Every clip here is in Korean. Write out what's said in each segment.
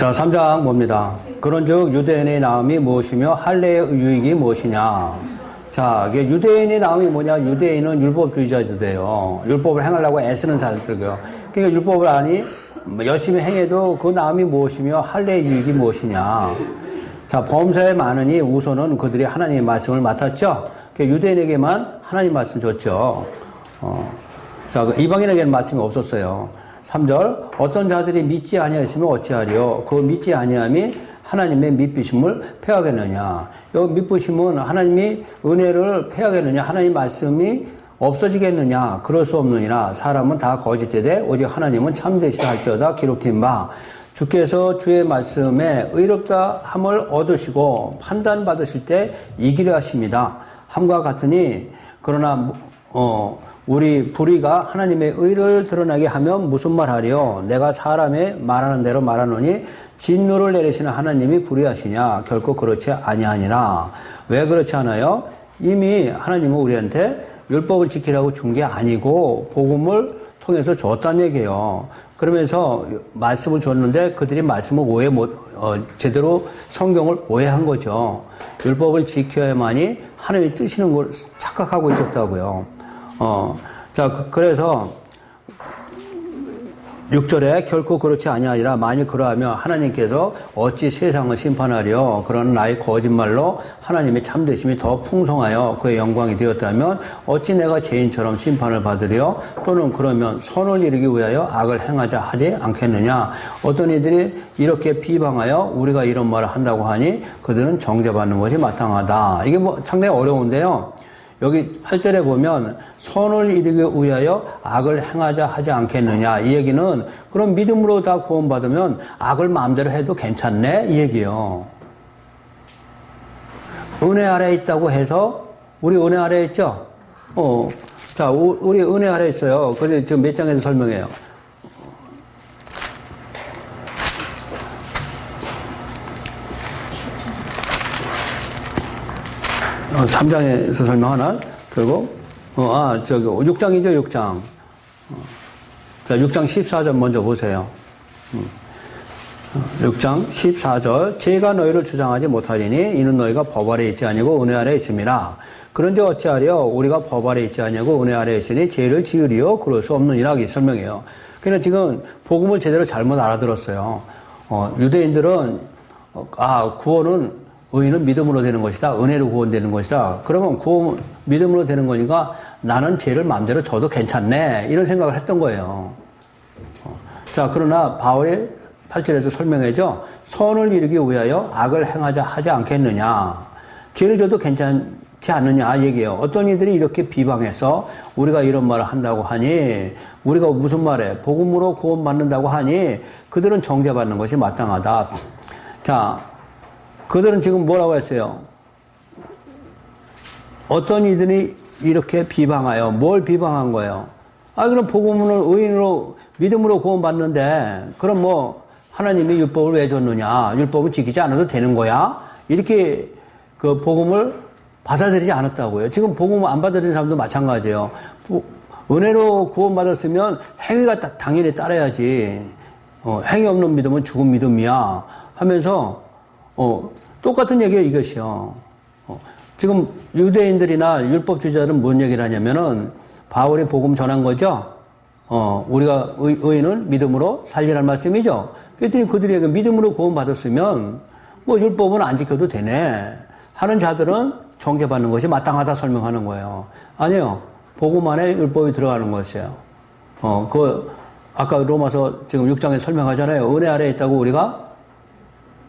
자, 3장 봅니다. 그런즉 유대인의 나음이 무엇이며 할례의 유익이 무엇이냐. 자, 이게 유대인의 나음이 뭐냐. 유대인은 율법주의자들이에요. 율법을 행하려고 애쓰는 사람들이고요. 그러니까 율법을 아니 열심히 행해도 그 나음이 무엇이며 할례의 유익이 무엇이냐. 자, 범사에 많으니 우선은 그들이 하나님의 말씀을 맡았죠. 그러니까 유대인에게만 하나님 말씀 줬죠. 자, 이방인에게는 말씀이 없었어요. 3절 어떤 자들이 믿지 아니하시면 어찌하리요. 그 믿지 아니함이 하나님의 믿으심을 패하겠느냐. 이 믿으심은 하나님이 은혜를 패하겠느냐. 하나님 말씀이 없어지겠느냐. 그럴 수 없느니라. 사람은 다 거짓되되 오직 하나님은 참되시다 할지어다 기록된 바. 주께서 주의 말씀에 의롭다 함을 얻으시고 판단받으실 때 이기려 하십니다. 함과 같으니 그러나 우리 불의가 하나님의 의를 드러나게 하면 무슨 말하리요? 내가 사람의 말하는 대로 말하노니 진노를 내리시는 하나님이 불의하시냐? 결코 그렇지 아니하니라. 왜 그렇지 않아요? 이미 하나님은 우리한테 율법을 지키라고 준 게 아니고 복음을 통해서 줬다는 얘기예요. 그러면서 말씀을 줬는데 그들이 말씀을 제대로 성경을 오해한 거죠. 율법을 지켜야만이 하나님이 뜨시는 걸 착각하고 있었다고요. 자, 그래서 6절에 결코 그렇지 아니하리라. 만일 그러하면 하나님께서 어찌 세상을 심판하려. 그러는 나의 거짓말로 하나님의 참되심이 더 풍성하여 그의 영광이 되었다면 어찌 내가 죄인처럼 심판을 받으려. 또는 그러면 선을 이루기 위하여 악을 행하자 하지 않겠느냐. 어떤 이들이 이렇게 비방하여 우리가 이런 말을 한다고 하니 그들은 정죄받는 것이 마땅하다. 이게 뭐 상당히 어려운데요. 여기 8절에 보면 선을 이루기 위하여 악을 행하자 하지 않겠느냐. 이 얘기는 그럼 믿음으로 다 구원받으면 악을 마음대로 해도 괜찮네? 이 얘기예요. 은혜 아래에 있다고 해서 우리 은혜 아래에 있죠? 자, 우리 은혜 아래에 있어요. 그래서 지금 몇 장에서 설명해요. 어, 3장에서 설명하나? 그리고, 6장이죠, 6장. 자, 6장 14절 먼저 보세요. 6장 14절. 제가 너희를 주장하지 못하리니 이는 너희가 법 아래 있지 아니고 은혜 아래 있음이라. 그런즉 어찌하려 우리가 법 아래 있지 아니고 은혜 아래 있으니 죄를 지으리요 그럴 수 없느니라. 이 설명해요. 그러니까 지금 복음을 제대로 잘못 알아들었어요. 유대인들은 구원은 의인은 믿음으로 되는 것이다. 은혜로 구원되는 것이다. 그러면 구원 믿음으로 되는 거니까 나는 죄를 마음대로 져도 괜찮네. 이런 생각을 했던 거예요. 자, 그러나 바울이 8절에서 설명해줘. 선을 이루기 위하여 악을 행하자 하지 않겠느냐. 죄를 져도 괜찮지 않느냐 얘기해요. 어떤 이들이 이렇게 비방해서 우리가 이런 말을 한다고 하니 우리가 무슨 말해? 복음으로 구원받는다고 하니 그들은 정죄받는 것이 마땅하다. 자, 그들은 지금 뭐라고 했어요? 어떤 이들이 이렇게 비방하여 뭘 비방한 거예요? 그럼 복음은 의인으로 믿음으로 구원받는데 그럼 뭐 하나님이 율법을 왜 줬느냐? 율법을 지키지 않아도 되는 거야? 이렇게 그 복음을 받아들이지 않았다고요. 지금 복음 안 받아들이는 사람도 마찬가지예요. 은혜로 구원받았으면 행위가 당연히 따라야지. 행위 없는 믿음은 죽은 믿음이야 하면서 똑같은 얘기예요, 이것이요. 지금 유대인들이나 율법주의자들은 뭔 얘기를 하냐면은, 바울이 복음 전한 거죠? 우리가 의인은 믿음으로 살리라는 말씀이죠? 그랬더니 그들이 믿음으로 구원받았으면, 뭐 율법은 안 지켜도 되네. 하는 자들은 정죄받는 것이 마땅하다 설명하는 거예요. 아니요. 복음 안에 율법이 들어가는 것이에요. 아까 로마서 지금 6장에 설명하잖아요. 은혜 아래에 있다고 우리가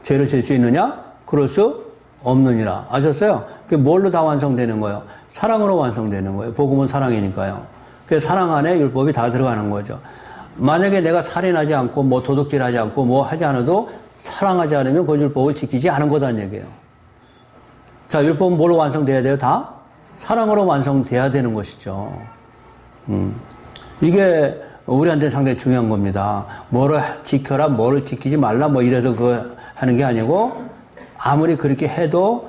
죄를 질 수 있느냐? 그럴 수 없느니라. 아셨어요? 그게 뭘로 다 완성되는 거예요? 사랑으로 완성되는 거예요. 복음은 사랑이니까요. 그래서 사랑 안에 율법이 다 들어가는 거죠. 만약에 내가 살인하지 않고 뭐 도둑질하지 않고 뭐 하지 않아도 사랑하지 않으면 그 율법을 지키지 않은 거다는 얘기예요. 자, 율법은 뭘로 완성돼야 돼요? 다 사랑으로 완성돼야 되는 것이죠. 이게 우리한테 상당히 중요한 겁니다. 뭐를 지켜라, 뭐를 지키지 말라, 뭐 이래서 하는 게 아니고, 아무리 그렇게 해도,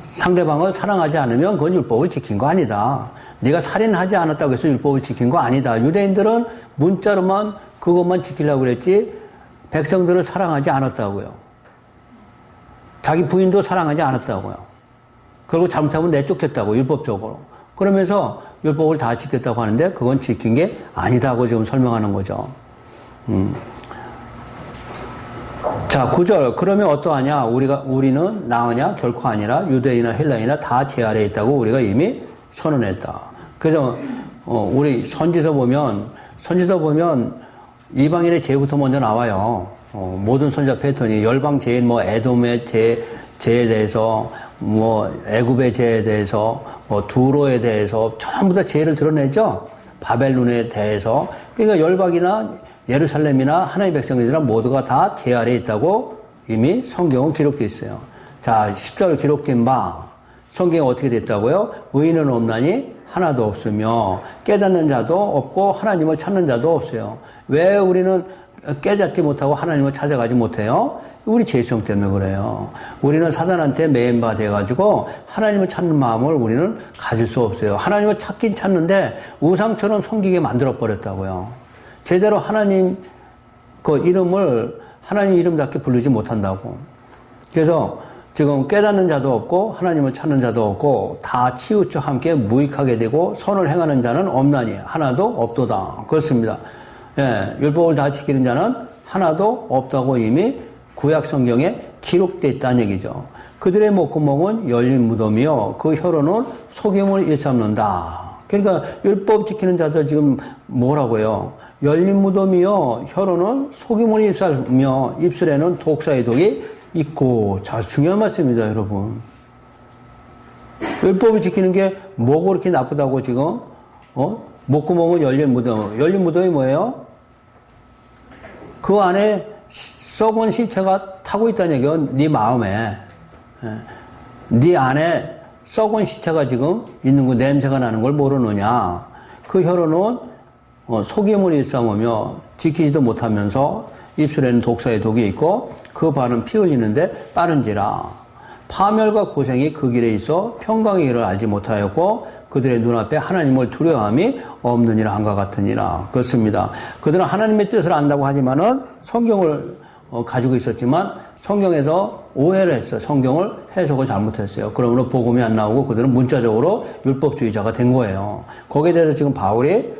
상대방을 사랑하지 않으면 그건 율법을 지킨 거 아니다. 네가 살인하지 않았다고 해서 율법을 지킨 거 아니다. 유대인들은 문자로만 그것만 지키려고 그랬지, 백성들을 사랑하지 않았다고요. 자기 부인도 사랑하지 않았다고요. 그리고 잘못하면 내쫓겠다고, 율법적으로. 그러면서 율법을 다 지켰다고 하는데 그건 지킨 게 아니다고 지금 설명하는 거죠. 자, 9절. 그러면 어떠하냐? 우리는 나으냐? 결코 아니라 유대인이나 헬라인이나 다 제 아래에 있다고 우리가 이미 선언했다. 그래서, 우리 선지서 보면 이방인의 죄부터 먼저 나와요. 모든 선지자 패턴이 열방 죄인, 에돔의 죄에 대해서, 애굽의 죄에 대해서, 두로에 대해서 전부 다 죄를 드러내죠. 바벨론에 대해서. 그러니까 열방이나 예루살렘이나 하나님의 백성들이나 모두가 다 죄 아래에 있다고 이미 성경은 기록되어 있어요. 자, 10절 기록된 바 성경에 어떻게 됐다고요? 의인은 없나니 하나도 없으며 깨닫는 자도 없고 하나님을 찾는 자도 없어요. 왜 우리는 깨닫지 못하고 하나님을 찾아가지 못해요? 우리 죄성 때문에 그래요. 우리는 사단한테 매인바 돼가지고 하나님을 찾는 마음을 우리는 가질 수 없어요. 하나님을 찾긴 찾는데 우상처럼 섬기게 만들어버렸다고요. 제대로 하나님 그 이름을 하나님 이름답게 부르지 못한다고. 그래서 지금 깨닫는 자도 없고 하나님을 찾는 자도 없고 다 치우쳐 함께 무익하게 되고 선을 행하는 자는 없나니 하나도 없도다. 그렇습니다. 예, 율법을 다 지키는 자는 하나도 없다고 이미 구약 성경에 기록되어 있다는 얘기죠. 그들의 목구멍은 열린 무덤이요 그 혀로는 속임을 일삼는다. 그러니까 율법 지키는 자들 지금 뭐라고요? 열린 무덤이요 혀로는 속임을 일삼며 입술에는 독사의 독이 있고. 자, 중요한 말씀입니다, 여러분. 율법을 지키는 게 뭐가 그렇게 나쁘다고 지금 목구멍은 열린 무덤. 열린 무덤이 뭐예요? 그 안에 썩은 시체가 타고 있다는 얘기예요. 네 마음에. 네 안에 썩은 시체가 지금 있는 거, 냄새가 나는 걸 모르느냐. 그 혀로는 속임을 일삼으며 지키지도 못하면서 입술에는 독사의 독이 있고 그 발은 피 흘리는데 빠른지라. 파멸과 고생이 그 길에 있어 평강의 길을 알지 못하였고 그들의 눈앞에 하나님을 두려워함이 없느니라 한것 같으니라. 그렇습니다. 그들은 하나님의 뜻을 안다고 하지만은 성경을 가지고 있었지만 성경에서 오해를 했어요. 성경을 해석을 잘못했어요. 그러므로 복음이 안 나오고 그들은 문자적으로 율법주의자가 된 거예요. 거기에 대해서 지금 바울이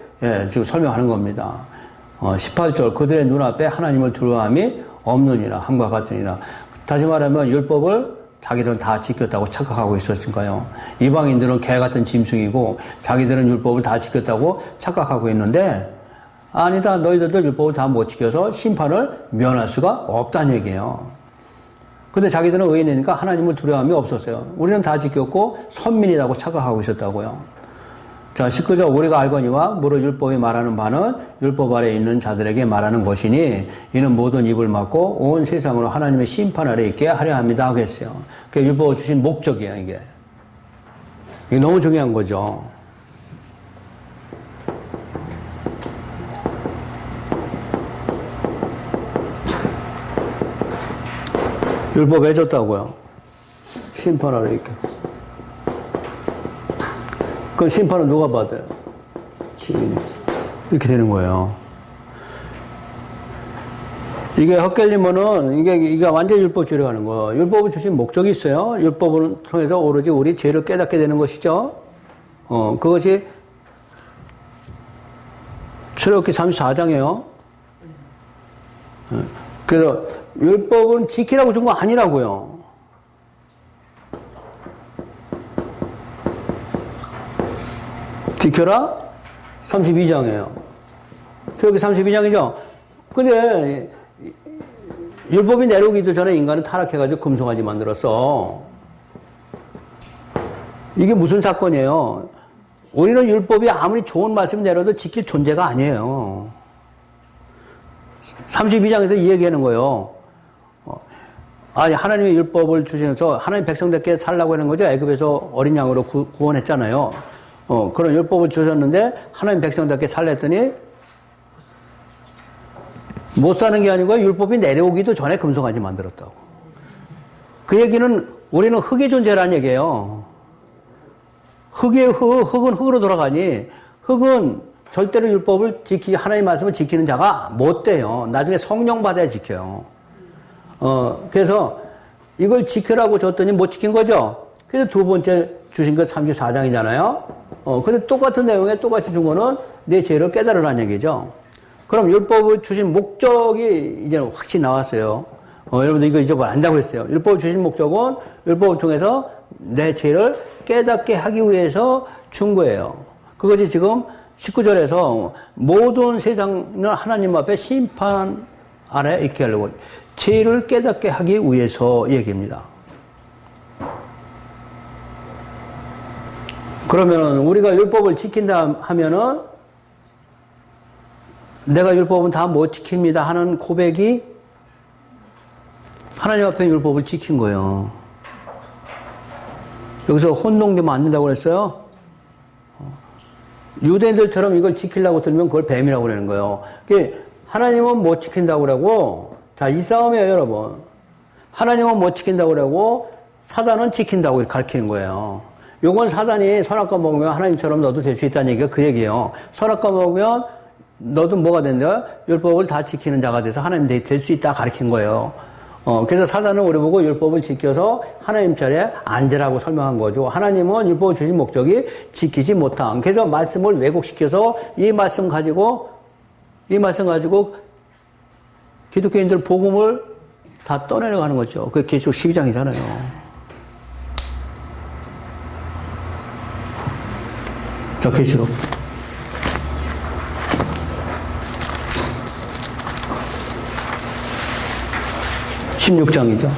지금 설명하는 겁니다. 18절 그들의 눈앞에 하나님을 두려워함이 없느니라 함과 같으니라. 다시 말하면 율법을 자기들은 다 지켰다고 착각하고 있었으니까요. 이방인들은 개 같은 짐승이고 자기들은 율법을 다 지켰다고 착각하고 있는데 아니다. 너희들도 율법을 다 못 지켜서 심판을 면할 수가 없다는 얘기예요. 근데 자기들은 의인이니까 하나님을 두려움이 없었어요. 우리는 다 지켰고 선민이라고 착각하고 있었다고요. 자, 19절 우리가 알거니와 무릇 율법이 말하는 바는 율법 아래에 있는 자들에게 말하는 것이니 이는 모든 입을 막고 온 세상으로 하나님의 심판 아래에 있게 하려 합니다 하겠어요. 그게 율법을 주신 목적이에요. 이게 너무 중요한 거죠. 율법 왜 줬다고요? 심판 아래에 있게. 그 심판은 누가 받아요? 시민이. 이렇게 되는 거예요. 이게 헛갈리면은 이게 완전 율법주의로 가는 거예요. 율법을 주신 목적이 있어요. 율법을 통해서 오로지 우리 죄를 깨닫게 되는 것이죠. 그것이 출애굽기 34장이에요. 그래서 율법은 지키라고 준 거 아니라고요. 지켜라? 32장이에요. 출애굽기 32장이죠? 근데, 율법이 내려오기도 전에 인간은 타락해가지고 금송아지 만들었어. 이게 무슨 사건이에요? 우리는 율법이 아무리 좋은 말씀이 내려도 지킬 존재가 아니에요. 32장에서 이 얘기하는 거예요. 아니, 하나님의 율법을 주시면서 하나님 백성들께 살라고 하는 거죠. 애굽에서 어린 양으로 구원했잖아요. 그런 율법을 주셨는데 하나님 백성답게 살랬더니 못 사는 게 아니고 율법이 내려오기도 전에 금송아지 만들었다고. 그 얘기는 우리는 흙의 존재라는 얘기예요. 흙은 흙으로 돌아가니 흙은 절대로 율법을 하나님의 말씀을 지키는 자가 못 돼요. 나중에 성령 받아야 지켜요. 그래서 이걸 지켜라고 줬더니 못 지킨 거죠. 그래서 두 번째 주신 거 34장이잖아요. 근데 똑같은 내용에 똑같이 준 거는 내 죄를 깨달으라는 얘기죠. 그럼 율법을 주신 목적이 이제 확실히 나왔어요. 여러분들 이거 잊어버려 안다고 했어요. 율법을 주신 목적은 율법을 통해서 내 죄를 깨닫게 하기 위해서 준 거예요. 그것이 지금 19절에서 모든 세상은 하나님 앞에 심판 아래 있게 하려고 죄를 깨닫게 하기 위해서 얘기입니다. 그러면 우리가 율법을 지킨다 하면은 내가 율법은 다 못 지킵니다 하는 고백이 하나님 앞에 율법을 지킨 거예요. 여기서 혼동되면 안 된다고 그랬어요. 유대인들처럼 이걸 지키려고 들면 그걸 뱀이라고 그러는 거예요. 하나님은 못 지킨다고 그러고, 자, 이 싸움이에요, 여러분. 하나님은 못 지킨다고 그러고, 사단은 지킨다고 가르치는 거예요. 요건 사단이 선악과 먹으면 하나님처럼 너도 될 수 있다는 얘기가 그 얘기예요. 선악과 먹으면 너도 뭐가 된다? 율법을 다 지키는 자가 돼서 하나님 될 수 있다 가르친 거예요. 그래서 사단은 우리 보고 율법을 지켜서 하나님 자리에 앉으라고 설명한 거죠. 하나님은 율법을 주신 목적이 지키지 못한. 그래서 말씀을 왜곡시켜서 이 말씀 가지고 기독교인들 복음을 다 떠내려가는 거죠. 그게 계시록 12장이잖아요. 자, 계시록. (16장이죠)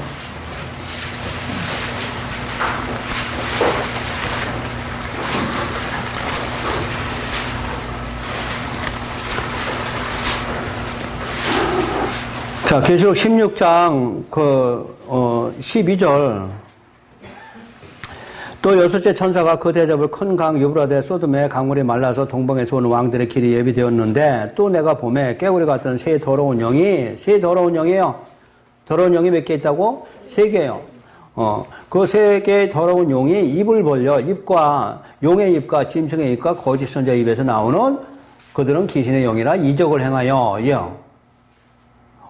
자, 계시록 16장 12절. 또 여섯째 천사가 그 대접을 큰 강 유브라데 소돔의 강물이 말라서 동방에서 오는 왕들의 길이 예비되었는데 또 내가 봄에 깨구리 같은 새 더러운 영이에요. 더러운 영이 몇 개 있다고? 3개요. 그 3개의 더러운 용이 입을 벌려 용의 입과 짐승의 입과 거짓 선자의 입에서 나오는 그들은 귀신의 영이라 이적을 행하여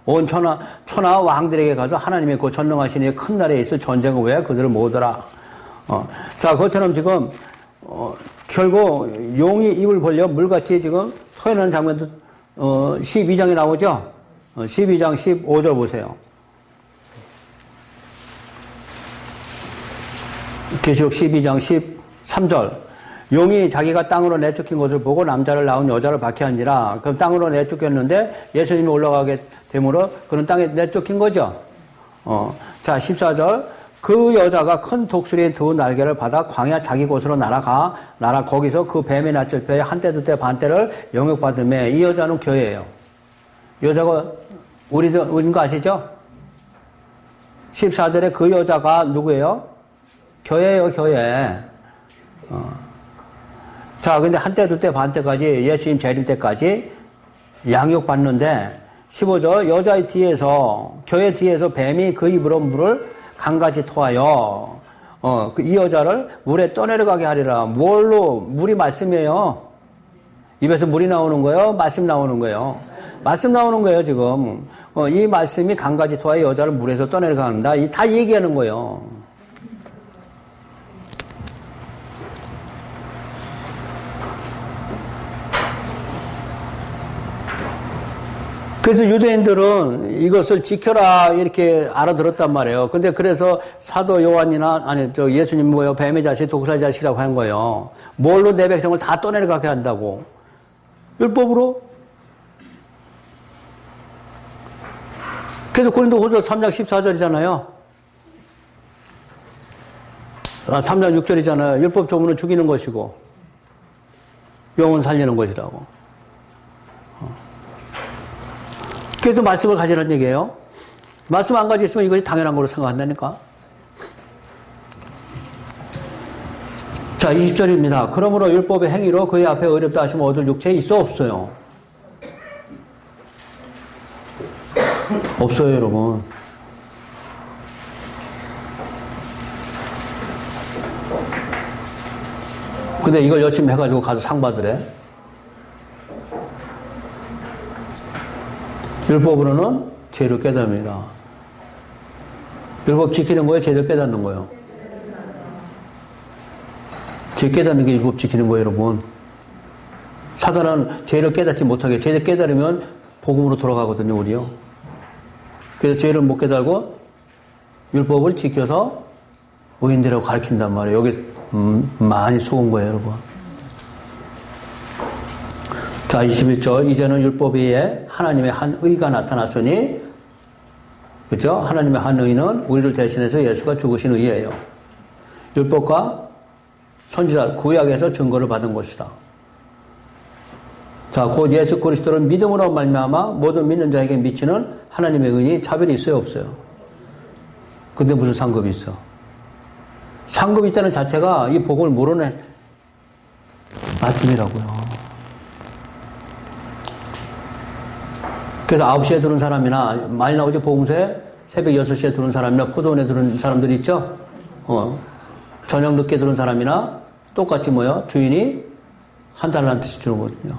온 천하 왕들에게 가서 하나님의 그 전능하신 이 큰 날에 있을 전쟁을 위해 그들을 모으더라. 자, 그것처럼 지금 결국 용이 입을 벌려 물같이 지금 소연하는 장면도 12장에 나오죠. 12장 15절 보세요. 계시록 12장 13절. 용이 자기가 땅으로 내쫓긴 것을 보고 남자를 낳은 여자를 박해한지라. 그럼 땅으로 내쫓겼는데 예수님이 올라가게 되므로 그는 땅에 내쫓긴 거죠. 자, 14절. 그 여자가 큰 독수리의 두 날개를 받아 광야 자기 곳으로 날아 거기서 그 뱀의 낯을 펴 한때 두때 반때를 영역받으며 이 여자는 교회예요. 여자가 우린 거 아시죠? 14절에 그 여자가 누구예요? 교회예요, 교회. 자, 근데 한때, 두때, 반때까지 예수님 재림 때까지 양육받는데 15절 여자의 뒤에서 교회 뒤에서 뱀이 그 입으로 물을 강같이 토하여 이 여자를 물에 떠내려가게 하리라. 물이 말씀이에요. 입에서 물이 나오는 거예요? 말씀 나오는 거예요? 말씀 나오는 거예요, 지금. 이 말씀이 강같이 토하여 여자를 물에서 떠내려간다. 다 얘기하는 거예요. 그래서 유대인들은 이것을 지켜라 이렇게 알아들었단 말이에요. 근데 그래서 사도 요한이나 예수님 뱀의 자식, 독사의 자식이라고 한 거예요. 뭘로 내 백성을 다 떠내려가게 한다고? 율법으로? 그래서 고린도후서 3장 14절이잖아요. 3장 6절이잖아요. 율법 조문은 죽이는 것이고 영혼 살리는 것이라고. 그래서 말씀을 가지라는 얘기예요. 말씀 안 가지고 있으면 이것이 당연한 걸로 생각한다니까. 자, 20절입니다. 그러므로 율법의 행위로 그의 앞에 어렵다 하시면 얻을 육체에 있어 없어요? 없어요, 여러분. 근데 이걸 열심히 해가지고 가서 상 받으래. 율법으로는 죄를 깨닫습니다. 율법 지키는 거예요? 죄를 깨닫는 거예요? 죄 깨닫는 게 율법 지키는 거예요, 여러분. 사단은 죄를 깨닫지 못하게, 죄를 깨달으면 복음으로 돌아가거든요, 우리요. 그래서 죄를 못 깨달고 율법을 지켜서 의인들하고 가르친단 말이에요. 여기 많이 속은 거예요, 여러분. 자, 21절. 이제는 율법 위에 하나님의 한 의가 나타났으니, 그죠? 하나님의 한 의는 우리를 대신해서 예수가 죽으신 의예요. 율법과 선지자 구약에서 증거를 받은 것이다. 자, 곧 예수 그리스도를 믿음으로 말미암아 모든 믿는 자에게 미치는 하나님의 은이 차별이 있어요, 없어요? 근데 무슨 상급이 있어? 상급이 있다는 자체가 이 복음을 모르는 말씀이라고요. 그래서 9시에 들은 사람이나, 많이 나오죠, 복음서에? 새벽 6시에 들은 사람이나, 포도원에 들은 사람들이 있죠? 저녁 늦게 들은 사람이나, 똑같이 뭐요? 주인이 한 달란트씩 주는 거거든요.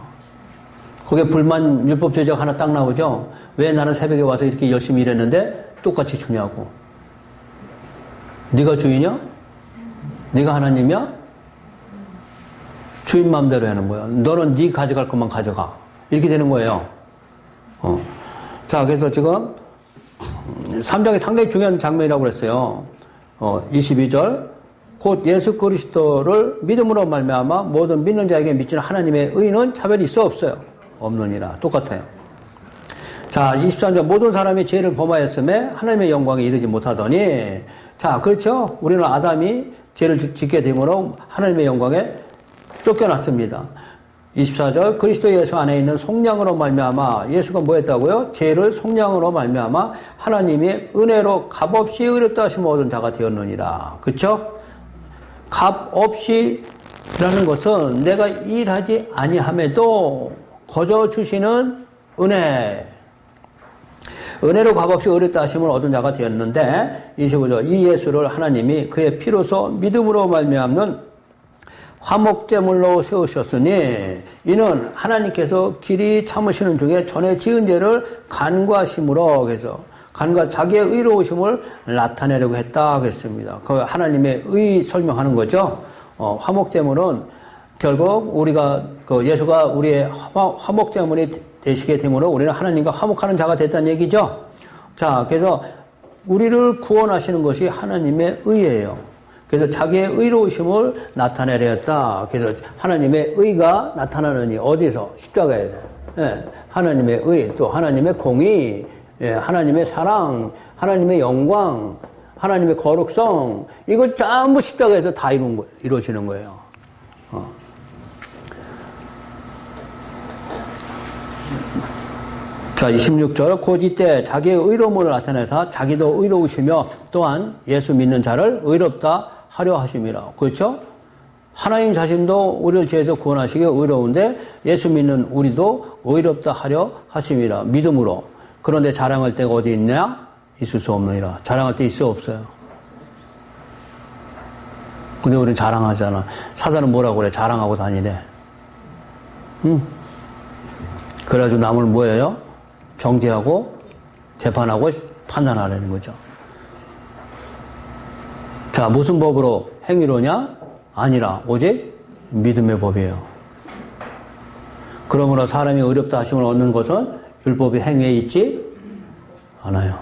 거기에 불만 율법주의자가 하나 딱 나오죠? 왜 나는 새벽에 와서 이렇게 열심히 일했는데 똑같이 주냐고. 네가 주인이야? 네가 하나님이야? 주인 마음대로 하는 거야. 너는 네 가져갈 것만 가져가. 이렇게 되는 거예요. 자, 그래서 지금 3장이 상당히 중요한 장면이라고 그랬어요. 22절. 곧 예수 그리스도를 믿음으로 말미암아 모든 믿는 자에게 미치는 하나님의 의는 차별이 있어 없어요? 없느니라. 똑같아요. 자, 23절. 모든 사람이 죄를 범하였음에 하나님의 영광에 이르지 못하더니, 자, 그렇죠? 우리는 아담이 죄를 짓게 되므로 하나님의 영광에 쫓겨났습니다. 24절. 그리스도 예수 안에 있는 속량으로 말미암아, 예수가 뭐 했다고요? 죄를 속량으로 말미암아 하나님이 은혜로 값없이 의롭다 하신 모든 자가 되었느니라. 그렇죠? 값없이라는 것은 내가 일하지 아니함에도 거저 주시는 은혜. 은혜로 값없이 의롭다 하심을 얻은 자가 되었는데, 25절. 이 예수를 하나님이 그의 피로서 믿음으로 말미암는 화목제물로 세우셨으니, 이는 하나님께서 길이 참으시는 중에 전에 지은 죄를 간과하심으로, 그래서 자기의 의로우심을 나타내려고 했다 그랬습니다. 그 하나님의 의 설명하는 거죠. 화목제물은 결국 우리가 예수가 우리의 화목제물이 되시게 되므로 우리는 하나님과 화목하는 자가 됐다는 얘기죠. 자, 그래서 우리를 구원하시는 것이 하나님의 의예요. 그래서 자기의 의로우심을 나타내려 했다. 그래서 하나님의 의가 나타나느니 어디서? 십자가에서. 예, 하나님의 의, 또 하나님의 공의, 예, 하나님의 사랑, 하나님의 영광, 하나님의 거룩성, 이거 전부 십자가에서 다 이루어지는 거예요. 자, 26절. 곧 이때 자기의 의로움을 나타내서 자기도 의로우시며 또한 예수 믿는 자를 의롭다 하려 하심이라. 그렇죠? 하나님 자신도 우리를 죄에서 구원하시기 의로운데 예수 믿는 우리도 의롭다 하려 하심이라. 믿음으로. 그런데 자랑할 때가 어디 있냐? 있을 수 없느니라. 자랑할 때 있어 없어요? 근데 우리는 자랑하잖아. 사단은 뭐라고 그래? 자랑하고 다니래. 응? 그래가지고 남을 뭐예요? 정죄하고 재판하고 판단하라는 거죠. 자, 무슨 법으로? 행위로냐? 아니라 오직 믿음의 법이에요. 그러므로 사람이 의롭다 하심을 얻는 것은 율법이 행위에 있지 않아요.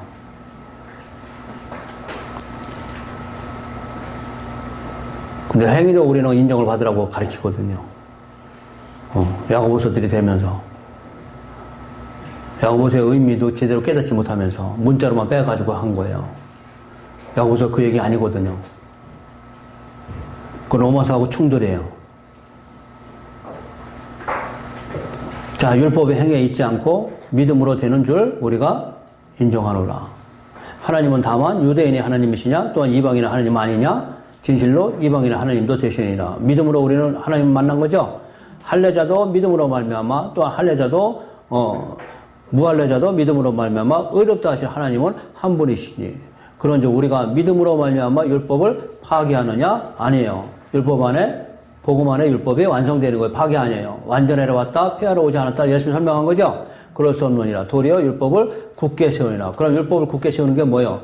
근데 행위로 우리는 인정을 받으라고 가르치거든요. 야고보서들이 되면서 야고보서의 의미도 제대로 깨닫지 못하면서 문자로만 빼가지고 한 거예요. 야고보서 그 얘기 아니거든요. 그 로마서하고 충돌해요. 자, 율법의 행위에 있지 않고 믿음으로 되는 줄 우리가 인정하노라. 하나님은 다만 유대인이 하나님이시냐 또한 이방인은 하나님 아니냐? 진실로 이방인은 하나님도 되시니라. 믿음으로 우리는 하나님 만난 거죠. 할례자도 믿음으로 말미암아 또한 할례자도 무할례자도 믿음으로 말미암아 의롭다 하신 하나님은 한 분이시니. 그런즉 우리가 믿음으로 말미암아 율법을 파기하느냐? 아니에요. 율법 안에 복음 안에 율법이 완성되는 거예요. 파기 아니에요. 완전하러 왔다 폐하러 오지 않았다. 예수님 설명한 거죠. 그럴 수 없느니라. 도리어 율법을 굳게 세우니라. 그럼 율법을 굳게 세우는 게 뭐예요?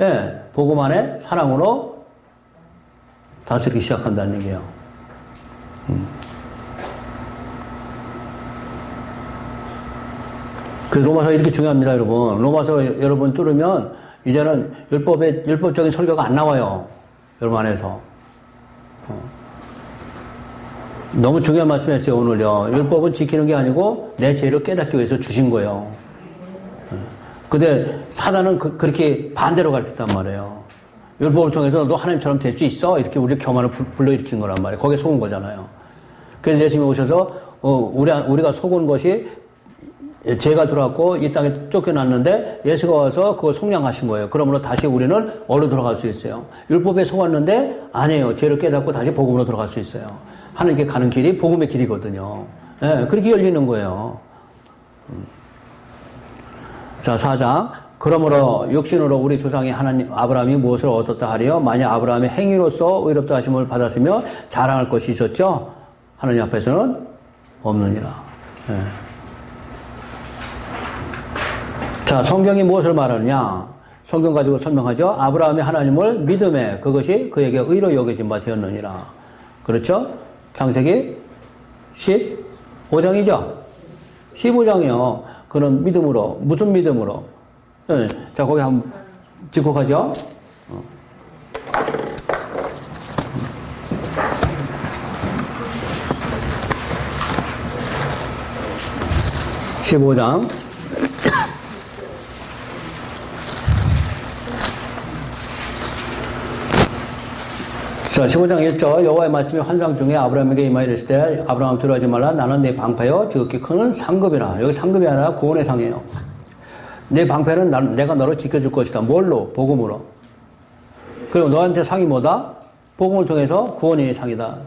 예, 복음 안에 사랑으로 다스리기 시작한다는 얘기예요. 그 로마서 이렇게 중요합니다, 여러분. 로마서 여러분 뚫으면 이제는 율법적인 설교가 안 나와요. 여러분 안에서. 너무 중요한 말씀 했어요, 오늘요. 율법은 지키는 게 아니고 내 죄를 깨닫기 위해서 주신 거예요. 근데 사단은 그렇게 반대로 가르쳤단 말이에요. 율법을 통해서 너 하나님처럼 될 수 있어? 이렇게 우리 교만을 불러일으킨 거란 말이에요. 거기에 속은 거잖아요. 그래서 예수님이 오셔서 우리가 속은 것이 죄가 들어왔고 이 땅에 쫓겨났는데 예수가 와서 그걸 속량하신 거예요. 그러므로 다시 우리는 어디로 들어갈 수 있어요. 율법에 속았는데 아니에요. 죄를 깨닫고 다시 복음으로 들어갈 수 있어요. 하나님께 가는 길이 복음의 길이거든요. 예, 그렇게 열리는 거예요. 자, 4장. 그러므로 육신으로 우리 조상이 하나님 아브라함이 무엇을 얻었다 하리요? 만약 아브라함이 행위로서 의롭다 하심을 받았으며 자랑할 것이 있었죠? 하나님 앞에서는 없느니라. 예. 자, 성경이 무엇을 말하느냐? 성경 가지고 설명하죠. 아브라함이 하나님을 믿음에 그것이 그에게 의로 여겨진 바 되었느니라. 그렇죠? 창세기 15장이죠? 15장이요. 그는 믿음으로, 무슨 믿음으로? 네. 자, 거기 한번 짚고 가죠. 15장. 자, 15장 1절 여호와의 말씀이 환상 중에 아브라함에게 임하이랬을 때 아브라함 두려워하지 말라. 나는 내 방패요 지극히 큰 상급이라. 여기 상급이 아니라 구원의 상이에요. 내 방패는 내가 너를 지켜줄 것이다. 뭘로? 복음으로. 그리고 너한테 상이 뭐다? 복음을 통해서 구원의 상이다.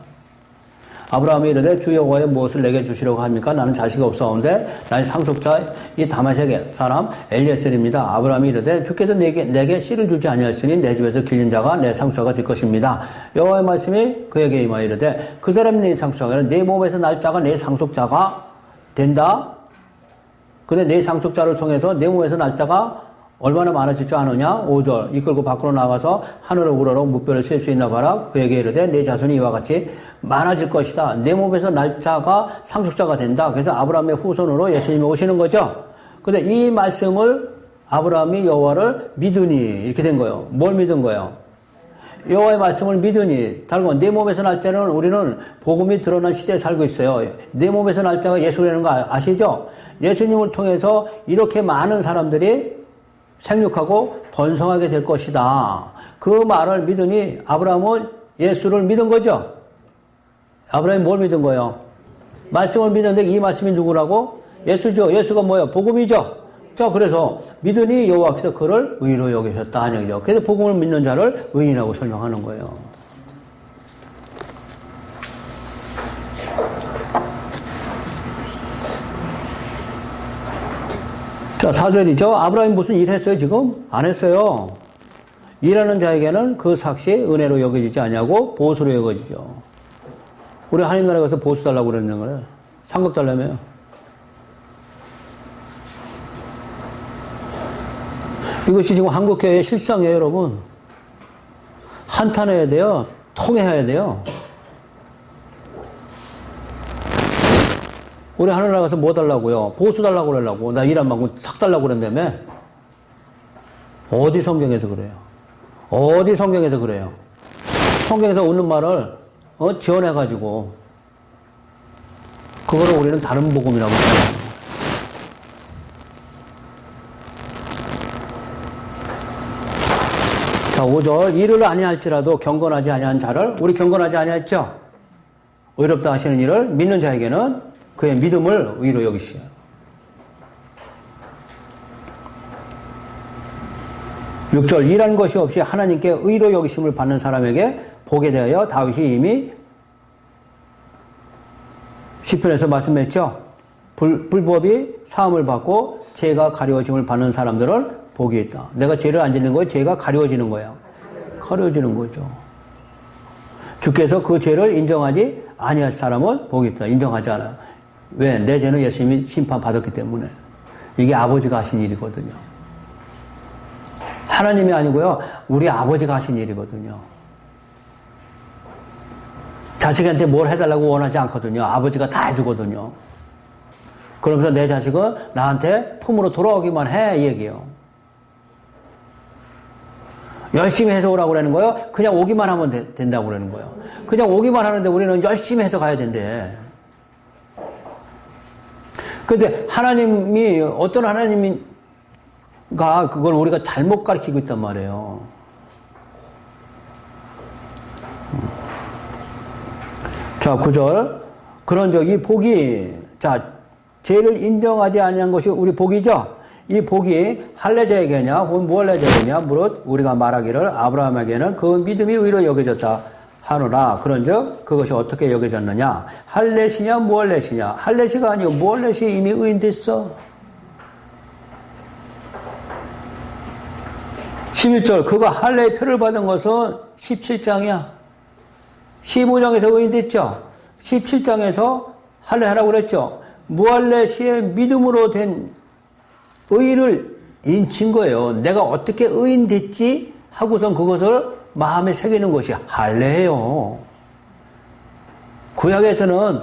아브라함이 이르되 주 여호와의 무엇을 내게 주시려고 합니까? 나는 자식이 없사온데 나의 상속자 이 다메섹의 사람 엘리에셀입니다. 아브라함이 이르되 주께서 내게 씨를 주지 아니하시니 내 집에서 길린 자가 내 상속자가 될 것입니다. 여호와의 말씀이 그에게 임하여 이르되 그 사람이 내 상속자가 아니라 내 몸에서 날 자가 내 상속자가 된다. 근데 내 상속자를 통해서 내 몸에서 날 자가 얼마나 많아질 줄 아느냐? 5절 이끌고 밖으로 나가서 하늘을 우러러 무뼈를 셀 수 있나 봐라. 그에게 이르되 내 자손이 이와 같이 많아질 것이다. 내 몸에서 날짜가 상속자가 된다. 그래서 아브라함의 후손으로 예수님이 오시는 거죠. 근데 이 말씀을 아브라함이 여호와를 믿으니 이렇게 된 거예요. 뭘 믿은 거예요? 여호와의 말씀을 믿으니. 다른 내 몸에서 날짜는 우리는 복음이 드러난 시대에 살고 있어요. 내 몸에서 날짜가 예수라는 거 아시죠? 예수님을 통해서 이렇게 많은 사람들이 생육하고 번성하게 될 것이다. 그 말을 믿으니 아브라함은 예수를 믿은 거죠. 아브라함이 뭘 믿은 거예요? 말씀을 믿는데 이 말씀이 누구라고? 예수죠. 예수가 뭐예요? 복음이죠. 자, 그래서 믿으니 여호와께서 그를 의로 여기셨다 하는 얘기죠. 그래서 복음을 믿는 자를 의인이라고 설명하는 거예요. 자, 4절이죠. 아브라함이 무슨 일 했어요, 지금? 안 했어요. 일하는 자에게는 그 삭시 은혜로 여겨지지 아니하고 보수로 여겨지죠. 우리 하나님 나라에 가서 보수 달라고 그러는 거예요. 상급 달라며요. 이것이 지금 한국교회의 실상이에요, 여러분. 한탄해야 돼요. 통해야 돼요. 우리 하늘 나가서 뭐 달라고요? 보수 달라고 그러려고. 나 일 안 받고 삭 달라고 그런다며? 어디 성경에서 그래요? 어디 성경에서 그래요? 성경에서 웃는 말을 지어내가지고 그거를 우리는 다른 복음이라고 해요. 자, 5절 일을 아니할지라도 경건하지 아니한 자를 우리 경건하지 아니했죠? 의롭다 하시는 일을 믿는 자에게는 그의 믿음을 의로 여기시요. 6절 일한 것이 없이 하나님께 의로 여기심을 받는 사람에게 보게 되어 다윗이 이미 시편에서 말씀했죠. 불법이 사함을 받고 죄가 가려워짐을 받는 사람들은 복이 있다. 내가 죄를 안 짓는 거예요. 죄가 가려워지는 거예요. 가려워지는 거죠. 주께서 그 죄를 인정하지 아니할 사람은 복이 있다. 인정하지 않아요. 왜? 내 죄는 예수님이 심판받았기 때문에. 이게 아버지가 하신 일이거든요. 하나님이 아니고요. 우리 아버지가 하신 일이거든요. 자식한테 뭘 해달라고 원하지 않거든요. 아버지가 다 해주거든요. 그러면서 내 자식은 나한테 품으로 돌아오기만 해, 이 얘기예요. 열심히 해서 오라고 그러는 거예요? 그냥 오기만 하면 된다고 그러는 거예요. 그냥 오기만 하는데 우리는 열심히 해서 가야 된대. 근데 하나님이, 어떤 하나님인가, 그걸 우리가 잘못 가르치고 있단 말이에요. 자, 9절. 그런 적이 복이, 자, 죄를 인정하지 아니한 것이 우리 복이죠? 이 복이 할례자에게냐, 혹은 무할례자에게냐, 무릇 우리가 말하기를 아브라함에게는 그 믿음이 의로 여겨졌다 하노라. 그런즉 그것이 어떻게 여겨졌느냐? 할례시냐, 무할례시냐? 할례시가 아니고 무할례시 이미 의인됐어. 11절. 그가 할례의 표를 받은 것은 17장이야. 15장에서 의인됐죠. 17장에서 할례하라고 그랬죠. 무할례시의 믿음으로 된 의를 인친 거예요. 내가 어떻게 의인됐지 하고선 그것을 마음에 새기는 것이 할례예요. 구약에서는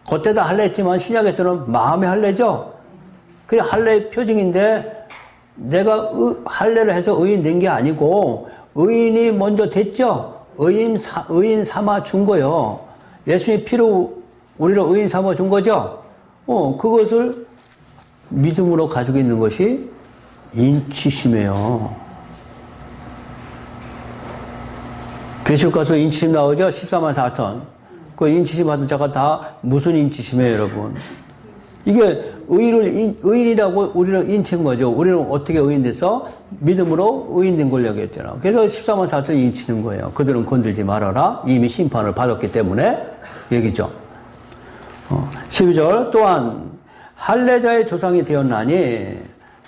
겉에다 할례했지만 신약에서는 마음의 할례죠. 그게 할례의 표징인데 내가 할례를 해서 의인된 게 아니고 의인이 먼저 됐죠. 의인 삼아 준 거예요. 예수님의 피로 우리를 의인 삼아 준 거죠. 그것을 믿음으로 가지고 있는 것이 인치심이에요. 계시록가서 인치심 나오죠? 14만 4천. 그 인치심 받은 자가 다 무슨 인치심이에요, 여러분? 이게 의인이라고 우리를 인친 거죠. 우리는 어떻게 의인돼서 믿음으로 의인된 걸 얘기했잖아. 그래서 14만 4천 인치는 거예요. 그들은 건들지 말아라. 이미 심판을 받았기 때문에 얘기죠. 12절. 또한 할례자의 조상이 되었나니,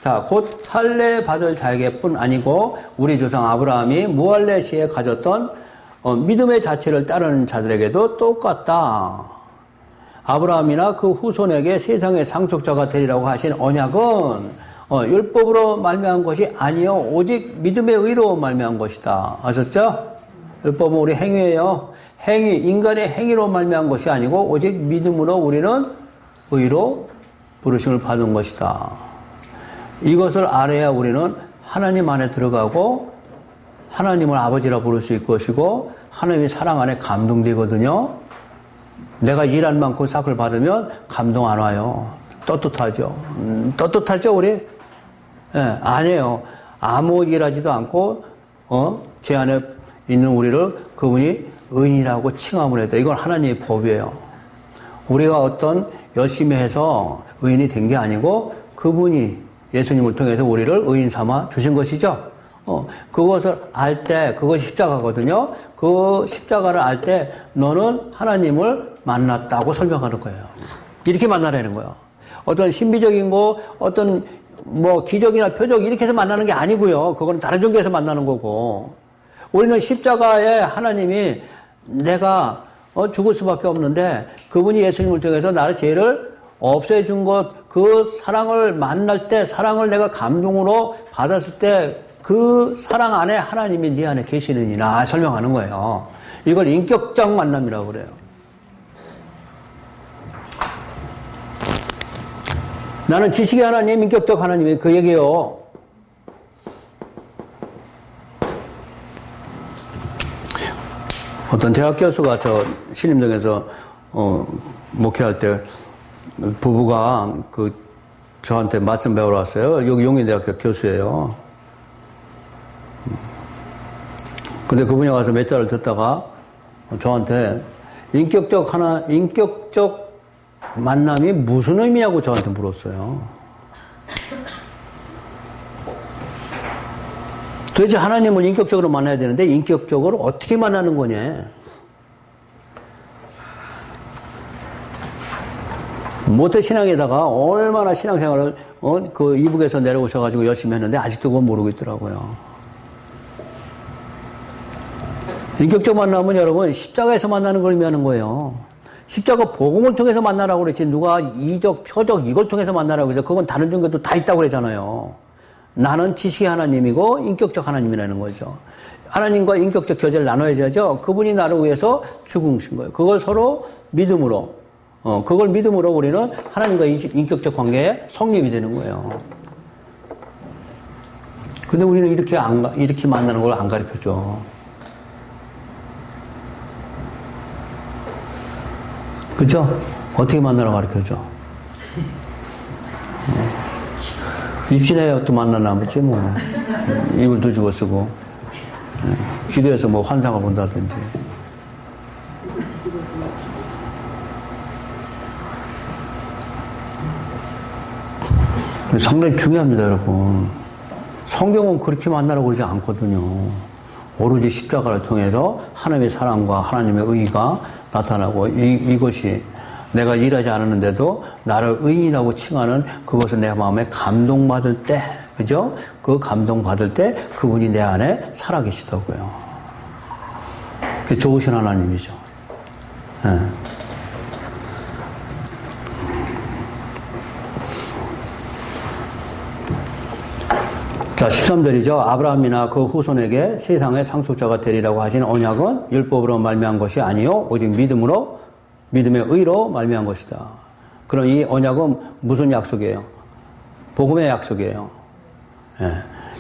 자, 곧 할례 받을 자에게뿐 아니고 우리 조상 아브라함이 무할례 시에 가졌던 믿음의 자체를 따르는 자들에게도 똑같다. 아브라함이나 그 후손에게 세상의 상속자가 되리라고 하신 언약은 율법으로 말미암은 것이 아니요 오직 믿음의 의로 말미암은 것이다. 아셨죠? 율법은 우리 행위예요. 행위, 인간의 행위로 말미암은 것이 아니고 오직 믿음으로 우리는 의로 부르심을 받은 것이다. 이것을 알아야 우리는 하나님 안에 들어가고 하나님을 아버지라 부를 수 있을 것이고 하나님의 사랑 안에 감동되거든요. 내가 일한 만큼 싹을 받으면 감동 안 와요. 떳떳하죠. 떳떳하죠, 우리? 예, 아니에요. 아무 일하지도 않고 제 안에 있는 우리를 그분이 의인이라고 칭함을 했다. 이건 하나님의 법이에요. 우리가 어떤 열심히 해서 의인이 된 게 아니고 그분이 예수님을 통해서 우리를 의인 삼아 주신 것이죠. 그것을 알 때 그것이 십자가거든요. 그 십자가를 알 때 너는 하나님을 만났다고 설명하는 거예요. 이렇게 만나라는 거예요. 어떤 신비적인 거, 어떤 기적이나 표적 이렇게 해서 만나는 게 아니고요. 그건 다른 종교에서 만나는 거고. 우리는 십자가에 하나님이 내가 죽을 수밖에 없는데 그분이 예수님을 통해서 나를 죄를 없애준 것, 그 사랑을 만날 때, 사랑을 내가 감동으로 받았을 때 그 사랑 안에 하나님이 네 안에 계시느니라 설명하는 거예요. 이걸 인격적 만남이라고 그래요. 나는 지식의 하나님, 인격적 하나님이 그 얘기예요. 어떤 대학 교수가 신림동에서 목회할 때 부부가 저한테 말씀 배우러 왔어요. 여기 용인대학교 교수예요. 근데 그분이 와서 몇 자를 듣다가 저한테 인격적 만남이 무슨 의미냐고 저한테 물었어요. 도대체 하나님을 인격적으로 만나야 되는데 인격적으로 어떻게 만나는 거냐? 모태 신앙에다가 얼마나 신앙생활을 그 이북에서 내려오셔가지고 열심히 했는데 아직도 그건 모르고 있더라고요. 인격적 만남은 여러분 십자가에서 만나는 걸 의미하는 거예요. 십자가 복음을 통해서 만나라고 그랬지. 누가 이적, 표적, 이걸 통해서 만나라고 해서 그건 다른 종교도 다 있다고 그랬잖아요. 나는 지식의 하나님이고 인격적 하나님이라는 거죠. 하나님과 인격적 교제를 나눠야죠. 그분이 나를 위해서 죽으신 거예요. 그걸 서로 믿음으로, 그걸 믿음으로 우리는 하나님과 인격적 관계에 성립이 되는 거예요. 근데 우리는 이렇게 만나는 걸 안 가르쳐 줘. 그죠? 어떻게 만나라 가르쳐 줘. 입신해야 또 만나나 보지, 뭐. 입을 뒤집어 쓰고. 기도해서 뭐 환상을 본다든지. 상당히 중요합니다, 여러분. 성경은 그렇게 만나라고 그러지 않거든요. 오로지 십자가를 통해서 하나님의 사랑과 하나님의 의의가 나타나고 이것이 내가 일하지 않았는데도 나를 의인이라고 칭하는 그것을 내 마음에 감동받을 때, 그죠? 그 감동받을 때 그분이 내 안에 살아계시더고요. 그게 좋으신 하나님이죠. 네. 자, 13절이죠. 아브라함이나 그 후손에게 세상의 상속자가 되리라고 하신 언약은 율법으로 말미암은 것이 아니요 오직 믿음으로, 믿음의 의로 말미암은 것이다. 그럼 이 언약은 무슨 약속이에요? 복음의 약속이에요. 예.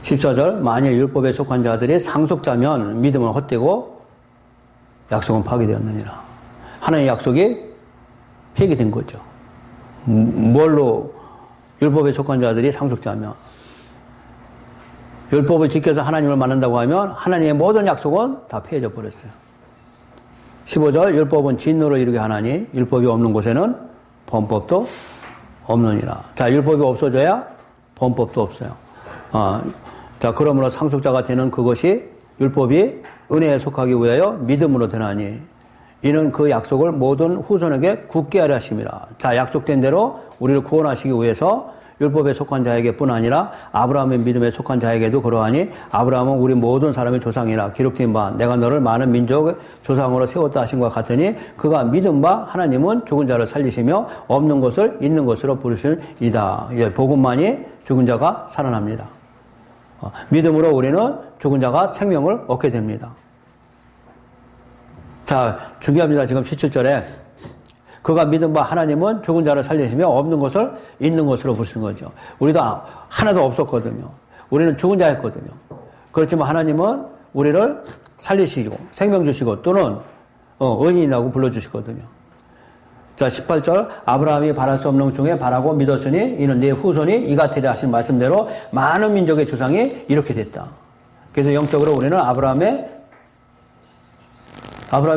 14절, 만일 율법에 속한 자들이 상속자면 믿음은 헛되고 약속은 파기되었느니라. 하나님의 약속이 폐기된 거죠. 뭘로? 율법에 속한 자들이 상속자면. 율법을 지켜서 하나님을 만난다고 하면 하나님의 모든 약속은 다 폐해져 버렸어요. 15절, 율법은 진노를 이루게 하나니 율법이 없는 곳에는 범법도 없느니라. 자, 율법이 없어져야 범법도 없어요. 자, 그러므로 상속자가 되는 그것이 율법이 은혜에 속하기 위하여 믿음으로 되나니 이는 그 약속을 모든 후손에게 굳게 하려 하심이라. 자, 약속된 대로 우리를 구원하시기 위해서 율법에 속한 자에게뿐 아니라 아브라함의 믿음에 속한 자에게도 그러하니 아브라함은 우리 모든 사람의 조상이라 기록된 바 내가 너를 많은 민족의 조상으로 세웠다 하신 것 같으니 그가 믿은 바 하나님은 죽은 자를 살리시며 없는 것을 있는 것으로 부르시니이다. 복음만이 죽은 자가 살아납니다. 믿음으로 우리는 죽은 자가 생명을 얻게 됩니다. 자, 중요합니다. 지금 17절에 그가 믿은 바 하나님은 죽은 자를 살리시며 없는 것을 있는 것으로 부르신 거죠. 우리도 하나도 없었거든요. 우리는 죽은 자였거든요. 그렇지만 하나님은 우리를 살리시고 생명 주시고 또는 의인이라고 불러주시거든요. 자, 18절, 아브라함이 바랄 수 없는 중에 바라고 믿었으니 이는 네 후손이 이같으리 하신 말씀대로 많은 민족의 조상이 이렇게 됐다. 그래서 영적으로 우리는 아브라함의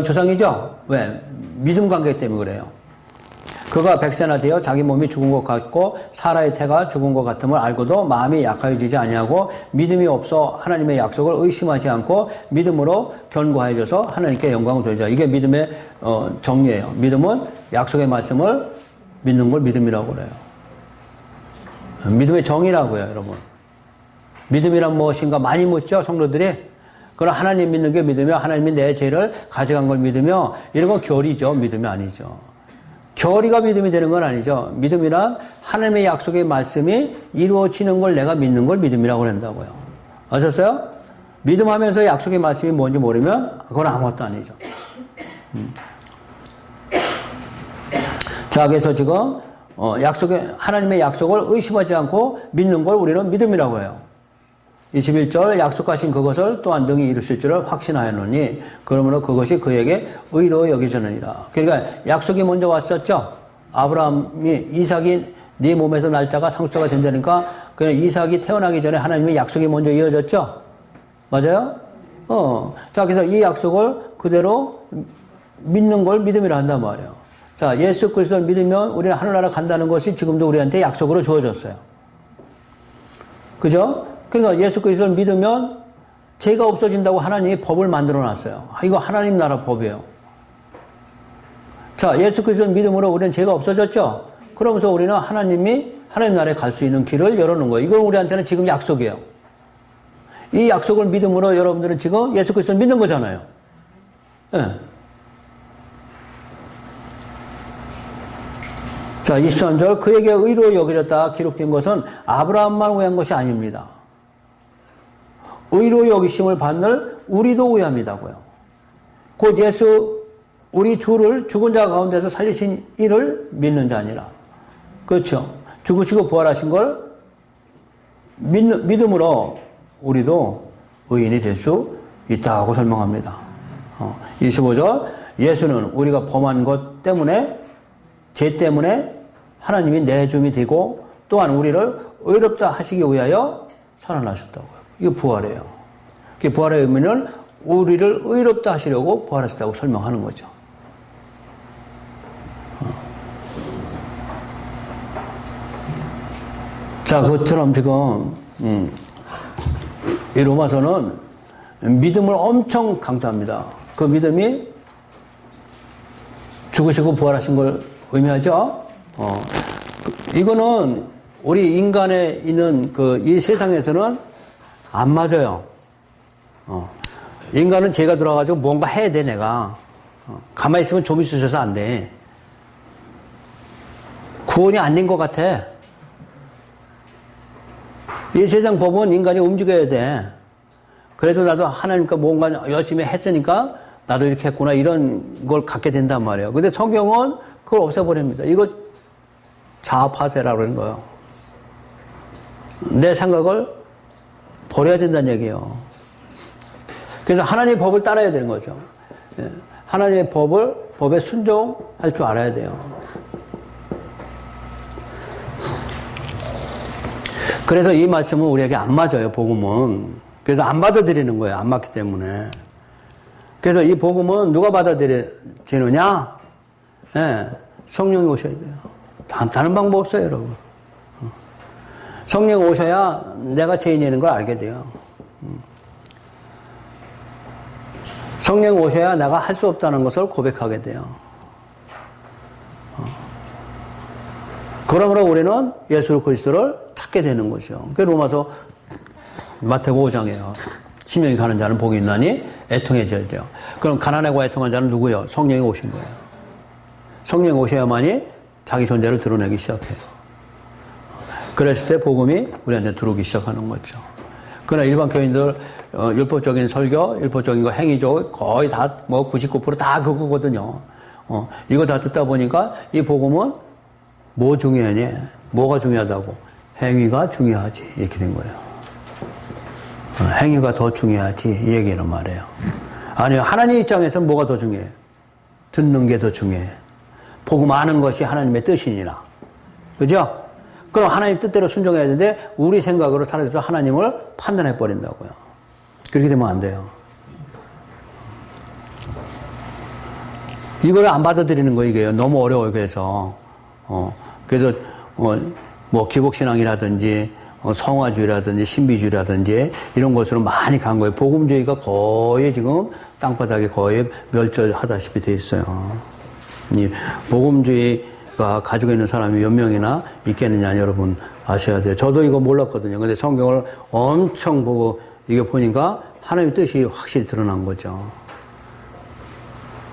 조상이죠. 왜? 믿음 관계 때문에 그래요. 그가 100세나 되어 자기 몸이 죽은 것 같고 사라의 태가 죽은 것 같음을 알고도 마음이 약하여지지 아니하고 믿음이 없어 하나님의 약속을 의심하지 않고 믿음으로 견고해져서 하나님께 영광을 돌리자. 이게 믿음의 정리예요. 믿음은 약속의 말씀을 믿는 걸 믿음이라고 그래요. 믿음의 정의라고요, 여러분. 믿음이란 무엇인가 많이 묻죠, 성도들이. 그럼 하나님 믿는 게 믿으며 하나님이 내 죄를 가져간 걸 믿으며 이런 건 결의죠. 믿음이 아니죠. 결의가 믿음이 되는 건 아니죠. 믿음이란 하나님의 약속의 말씀이 이루어지는 걸 내가 믿는 걸 믿음이라고 한다고요. 아셨어요? 믿음하면서 약속의 말씀이 뭔지 모르면 그건 아무것도 아니죠. 자, 그래서 지금 하나님의 약속을 의심하지 않고 믿는 걸 우리는 믿음이라고 해요. 21절, 약속하신 그것을 또한 능히 이루실 줄을 확신하였노니 그러므로 그것이 그에게 의로 여겨지느니라. 그러니까 약속이 먼저 왔었죠. 아브라함이 이삭이 네 몸에서 날짜가 상속자가 된다니까 그냥 이삭이 태어나기 전에 하나님의 약속이 먼저 이어졌죠. 맞아요? 자, 그래서 이 약속을 그대로 믿는 걸 믿음이라 한단 말이에요. 자, 예수 그리스도를 믿으면 우리는 하늘나라 간다는 것이 지금도 우리한테 약속으로 주어졌어요. 그죠? 그러니까 예수 그리스도를 믿으면 죄가 없어진다고 하나님이 법을 만들어 놨어요. 이거 하나님 나라 법이에요. 자, 예수 그리스도를 믿음으로 우리는 죄가 없어졌죠? 그러면서 우리는 하나님 나라에 갈 수 있는 길을 열어놓은 거예요. 이건 우리한테는 지금 약속이에요. 이 약속을 믿음으로 여러분들은 지금 예수 그리스도를 믿는 거잖아요. 예. 자, 23절 그에게 의로 여겨졌다 기록된 것은 아브라함만 의한 것이 아닙니다. 의로 여기심을 받는 우리도 의합니다고요. 곧 예수 우리 주를 죽은 자 가운데서 살리신 이를 믿는 자니라. 그렇죠. 죽으시고 부활하신 걸 믿음으로 우리도 의인이 될 수 있다고 설명합니다. 25절 예수는 우리가 범한 것 때문에 죄 때문에 하나님이 내줌이 되고 또한 우리를 의롭다 하시기 위하여 살아나셨다고요. 이거 부활이에요. 그 부활의 의미는 우리를 의롭다 하시려고 부활하셨다고 설명하는 거죠. 자, 그것처럼 지금 이 로마서는 믿음을 엄청 강조합니다. 그 믿음이 죽으시고 부활하신 걸 의미하죠. 이거는 우리 인간에 있는 이 세상에서는 안 맞아요. 인간은 죄가 들어와가지고 뭔가 해야 돼, 내가. 가만히 있으면 좀 있으셔서 안 돼. 구원이 안 된 것 같아. 이 세상 법은 인간이 움직여야 돼. 그래도 나도 하나님과 뭔가 열심히 했으니까 나도 이렇게 했구나, 이런 걸 갖게 된단 말이에요. 근데 성경은 그걸 없애버립니다. 이거 자아파쇄라고 그러는 거예요. 내 생각을 버려야 된다는 얘기예요. 그래서 하나님의 법을 따라야 되는 거죠. 하나님의 법에 순종할 줄 알아야 돼요. 그래서 이 말씀은 우리에게 안 맞아요, 복음은. 그래서 안 받아들이는 거예요, 안 맞기 때문에. 그래서 이 복음은 누가 받아들이느냐? 성령이 오셔야 돼요. 다른 방법 없어요, 여러분. 성령이 오셔야 내가 죄인이라는 걸 알게 돼요. 성령이 오셔야 내가 할 수 없다는 것을 고백하게 돼요. 그러므로 우리는 예수 그리스도를 찾게 되는 거죠. 그 로마서 마태복음 5장이에요. 심령이 가는 자는 복이 있나니 애통해져야 돼요. 그럼 가난하고 애통한 자는 누구예요? 성령이 오신 거예요. 성령이 오셔야만이 자기 존재를 드러내기 시작해요. 그랬을 때 복음이 우리한테 들어오기 시작하는 거죠. 그러나 일반 교인들 율법적인 설교, 율법적인 거 행위죠. 거의 다 99% 다 그거거든요. 이거 다 듣다 보니까 이 복음은 뭐 중요하니? 뭐가 중요하다고? 행위가 중요하지. 이렇게 된 거예요. 행위가 더 중요하지. 이 얘기는 말이에요. 아니요. 하나님 입장에서는 뭐가 더 중요해? 듣는 게 더 중요해. 복음 아는 것이 하나님의 뜻이니라. 그죠? 그럼 하나님 뜻대로 순종해야 되는데 우리 생각으로 살아서 하나님을 판단해 버린다고요. 그렇게 되면 안 돼요. 이걸 안 받아들이는 거 이게요. 너무 어려워요. 그래서 기복신앙이라든지 성화주의라든지 신비주의라든지 이런 것으로 많이 간 거예요. 복음주의가 거의 지금 땅바닥에 거의 멸절하다시피 돼 있어요. 이 복음주의가 가지고 있는 사람이 몇 명이나 있겠느냐 여러분 아셔야 돼요. 저도 이거 몰랐거든요. 근데 성경을 엄청 보고 이게 보니까 하나님의 뜻이 확실히 드러난 거죠.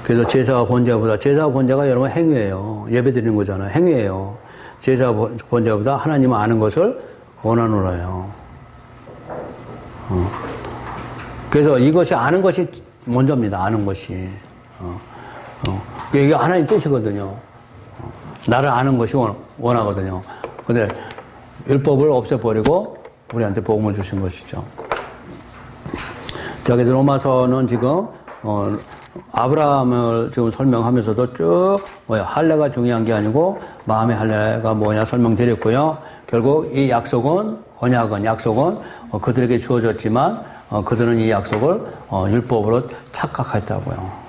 그래서 제사와 번제가 여러분 행위예요. 예배 드리는 거잖아요. 행위예요. 제사와 번제보다 하나님을 아는 것을 원하노라요. 그래서 이것이 아는 것이 먼저입니다. 아는 것이. 이게 하나님 뜻이거든요. 나를 아는 것이 원하거든요. 근데 율법을 없애버리고 우리한테 복음을 주신 것이죠. 자, 그래서 로마서는 지금 아브라함을 지금 설명하면서도 쭉 할례가 중요한 게 아니고 마음의 할례가 뭐냐 설명드렸고요. 결국 이 약속은 약속은 그들에게 주어졌지만 그들은 이 약속을 율법으로 착각했다고요.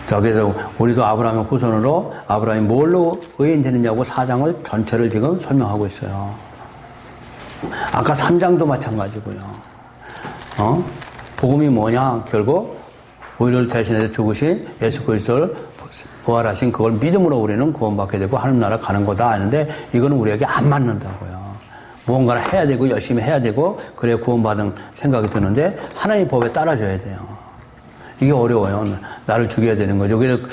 자, 그래서 우리도 아브라함의 후손으로 아브라함이 뭘로 의인 되느냐고 4장을 전체를 지금 설명하고 있어요. 아까 3장도 마찬가지고요. 복음이 뭐냐? 결국 우리를 대신해서 죽으신 예수 그리스도를 부활하신 그걸 믿음으로 우리는 구원받게 되고 하나님 나라 가는 거다 하는데 이거는 우리에게 안 맞는다고요. 무언가를 해야 되고 열심히 해야 되고 그래야 구원받은 생각이 드는데 하나님 법에 따라줘야 돼요. 이게 어려워요. 나를 죽여야 되는 거죠. 그래서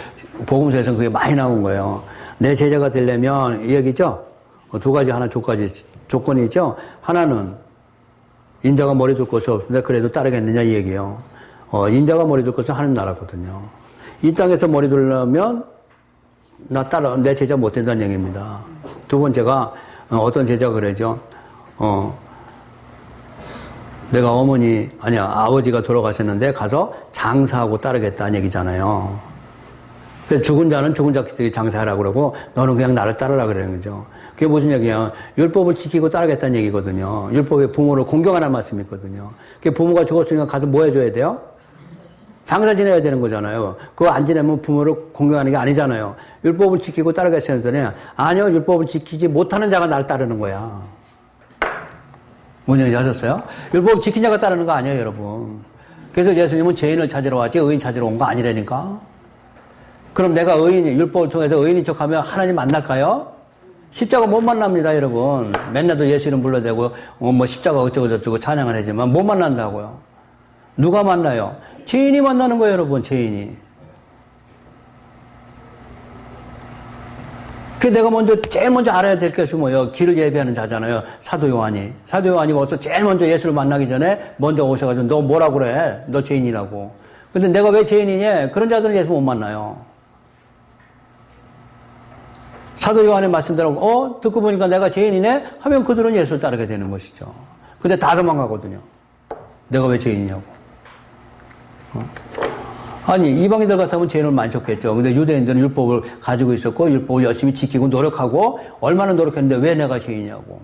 복음서에서는 그게 많이 나온 거예요. 내 제자가 되려면 이 얘기죠. 두 가지 하나 조건이 있죠. 하나는 인자가 머리 둘 것이 없는데 그래도 따르겠느냐 이 얘기예요. 인자가 머리 둘 것은 하나님 나라거든요. 이 땅에서 머리 둘려면 내 제자 못 된다는 얘기입니다. 두 번째가 어떤 제자가 그러죠. 내가 아버지가 돌아가셨는데 가서 장사하고 따르겠다는 얘기잖아요. 그래서 죽은 자는 죽은 자끼리 장사하라고 그러고 너는 그냥 나를 따르라 그러는 거죠. 그게 무슨 얘기야? 율법을 지키고 따르겠다는 얘기거든요. 율법에 부모를 공경하라는 말씀이 있거든요. 그게 부모가 죽었으니까 가서 뭐 해줘야 돼요? 장사 지내야 되는 거잖아요. 그거 안 지내면 부모를 공경하는 게 아니잖아요. 율법을 지키고 따르겠어야 했더니 아니요, 율법을 지키지 못하는 자가 나를 따르는 거야. 뭔 얘기인지 아셨어요? 율법을 지킨 자가 따르는 거 아니에요, 여러분. 그래서 예수님은 죄인을 찾으러 왔지 의인 찾으러 온 거 아니라니까. 그럼 내가 율법을 통해서 의인인 척하면 하나님 만날까요? 십자가 못 만납니다, 여러분. 맨날도 예수 이름 불러대고 십자가 어쩌고저쩌고 찬양을 하지만 못 만난다고요. 누가 만나요? 죄인이 만나는 거예요, 여러분. 죄인이. 그 내가 제일 먼저 알아야 될 것이 뭐예요? 길을 예비하는 자잖아요. 사도 요한이 와서 제일 먼저 예수를 만나기 전에 먼저 오셔가지고 너 뭐라고 그래? 너 죄인이라고. 근데 내가 왜 죄인이냐? 그런 자들은 예수 못 만나요. 사도 요한의 말씀대로 듣고 보니까 내가 죄인이네? 하면 그들은 예수를 따르게 되는 것이죠. 근데 다 도망가거든요. 내가 왜 죄인이냐고. 아니 이방인들 같으면 죄는 많겠죠. 근데 유대인들은 율법을 가지고 있었고 율법을 열심히 지키고 노력하고 얼마나 노력했는데 왜 내가 죄인이냐고.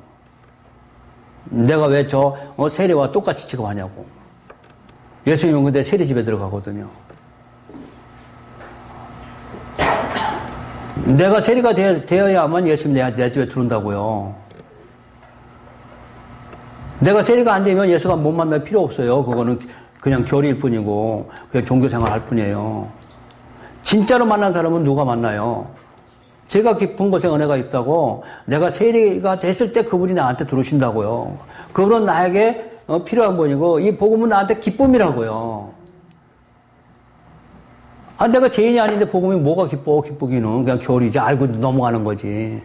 내가 왜 세리와 똑같이 취급하냐고. 예수님은 근데 세리 집에 들어가거든요. 내가 세리가 되어야만 예수님 내 집에 들어온다고요. 내가 세리가 안 되면 예수가 못 만날 필요 없어요. 그거는 그냥 교리일 뿐이고 그냥 종교생활 할 뿐이에요. 진짜로 만난 사람은 누가 만나요? 제가 깊은 곳에 은혜가 있다고 내가 세리가 됐을 때 그분이 나한테 들어오신다고요. 그분은 나에게 필요한 분이고 이 복음은 나한테 기쁨이라고요. 내가 죄인이 아닌데 복음이 뭐가 기쁘기는 그냥 교리지. 알고 넘어가는 거지.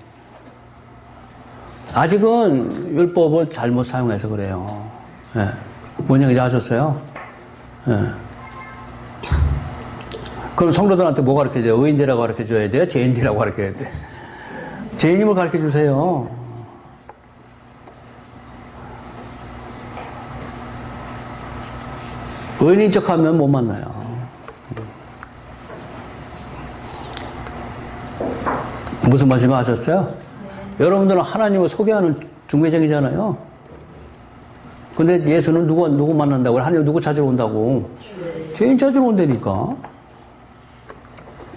아직은 율법을 잘못 사용해서 그래요. 예. 뭔 얘기인지 아셨어요? 예. 그럼 성도들한테 뭐 가르쳐야 돼요? 의인들이라고 가르쳐줘야 돼요? 죄인들이라고 가르쳐야 돼? 죄인임을 가르쳐주세요. 의인인 척하면 못 만나요. 무슨 말씀 하셨어요? 여러분들은 하나님을 소개하는 중매쟁이잖아요. 근데 예수는 누구 만난다고? 하나님 누구 찾으러 온다고? 죄인 찾으러 온다니까.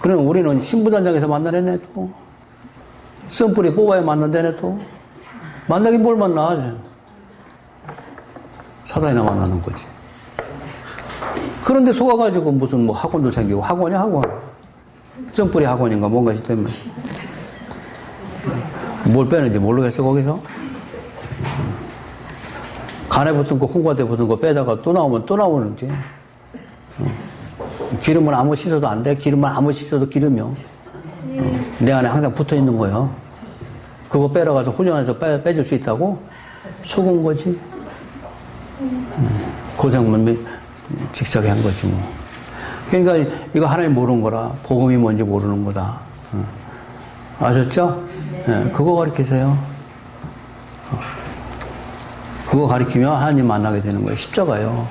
그럼 우리는 신부단장에서 만나네 또. 쓴뿌리 뽑아야 만난다네 또. 만나긴 뭘 만나. 사단이나 만나는 거지. 그런데 속아가지고 무슨 학원도 생기고. 학원이야 학원. 쓴뿌리 학원인가 뭔가 때문에. 뭘 빼는지 모르겠어 거기서. 간에 붙은 거 홍과대 붙은 거 빼다가 또 나오면 또 나오는지. 기름은 아무 씻어도 안 돼. 기름은 아무 씻어도 기름이요. 내 안에 항상 붙어 있는 거예요. 그거 빼러가서 훈련해서 빼줄 수 있다고? 속은 거지. 고생만 직접하게 한 거지 뭐. 그러니까 이거 하나님 모르는 거라. 복음이 뭔지 모르는 거다. 아셨죠? 네, 그거 가르치세요. 그거 가르치면 하나님 만나게 되는 거예요. 십자가요.